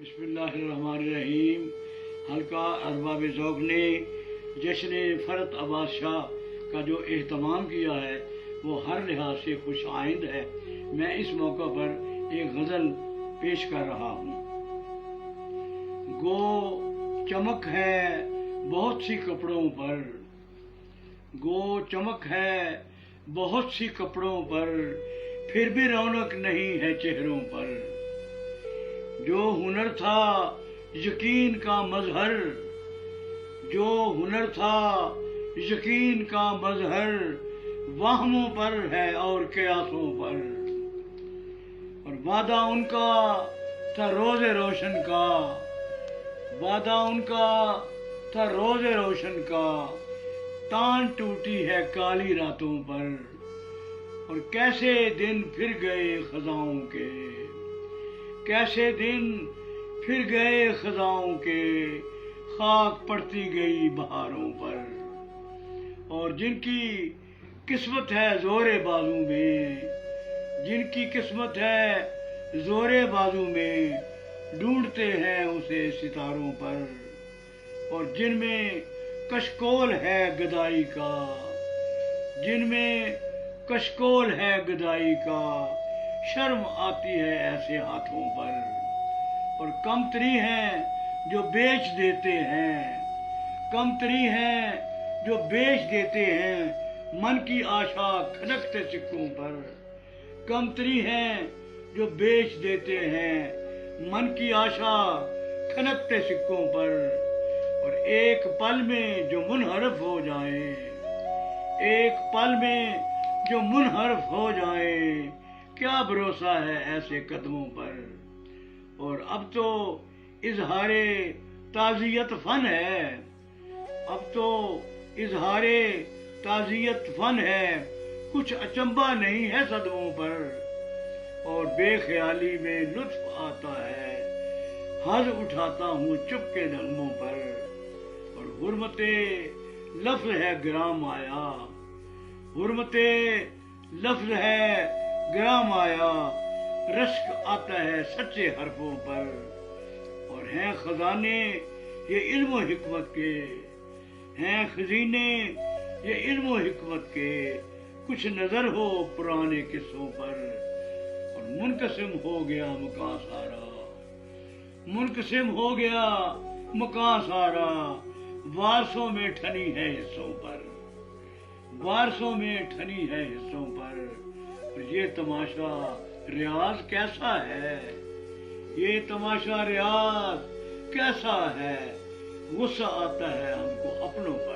बिस्मिल्लाहिर्रहमानिर्रहीम। हल्का अरबाब ज़ौक़ ने जश्न फ़रत अब्बास शाह का जो एहतमाम किया है वो हर लिहाज से खुश आइंद है। मैं इस मौका पर एक गज़ल पेश कर रहा हूँ। गो चमक है बहुत सी कपड़ों पर, गो चमक है बहुत सी कपड़ों पर, फिर भी रौनक नहीं है चेहरों पर। जो हुनर था यकीन का मजहर, जो हुनर था यकीन का मजहर, वाहमों पर है और कयासों पर। और वादा उनका था रोज़े रोशन का, वादा उनका था रोज़े रोशन का, तान टूटी है काली रातों पर। और कैसे दिन फिर गए खज़ाओं के, कैसे दिन फिर गए खज़ाओं के, खाक पड़ती गई बहारों पर। और जिनकी किस्मत है ज़ोरे बाजू में, जिनकी किस्मत है ज़ोरे बाजू में, ढूंढते हैं उसे सितारों पर। और जिनमें कशकोल है गदाई का, जिनमें कशकोल है गदाई का, शर्म आती है ऐसे हाथों पर। और कमतरी हैं जो बेच देते हैं, कमतरी हैं जो बेच देते हैं, मन की आशा खनकते सिक्कों पर। कमतरी हैं जो बेच देते हैं, मन की आशा खनकते सिक्कों पर। और एक पल में जो मुनहरफ हो जाए, एक पल में जो मुनहरफ हो जाए, क्या भरोसा है ऐसे कदमों पर। और अब तो इजहारे ताज़ियत फन है, अब तो इजहारे ताज़ियत फन है, कुछ अचंभा नहीं है सदमों पर। और बेख्याली में लुत्फ आता है, हज़ उठाता हूँ चुपके नगमों पर। और हुर्मते लफ्ज़ है गिराम आया, हुर्मते लफ्ज़ है गिराम आया, रश्क आता है सच्चे हरफों पर। और हैं खजाने ये इल्म व हिकमत के, हैं खजीने ये इल्म व हिकमत के, कुछ नजर हो पुराने किस्सों पर। और मुनकसिम हो गया मकां सारा, मुनकसिम हो गया मकां सारा, वारसों में ठनी है हिस्सों पर, वारसों में ठनी है हिस्सों पर। और ये तमाशा रियाज कैसा है, ये तमाशा रियाज कैसा है, गुस्सा आता है हमको अपनों पर।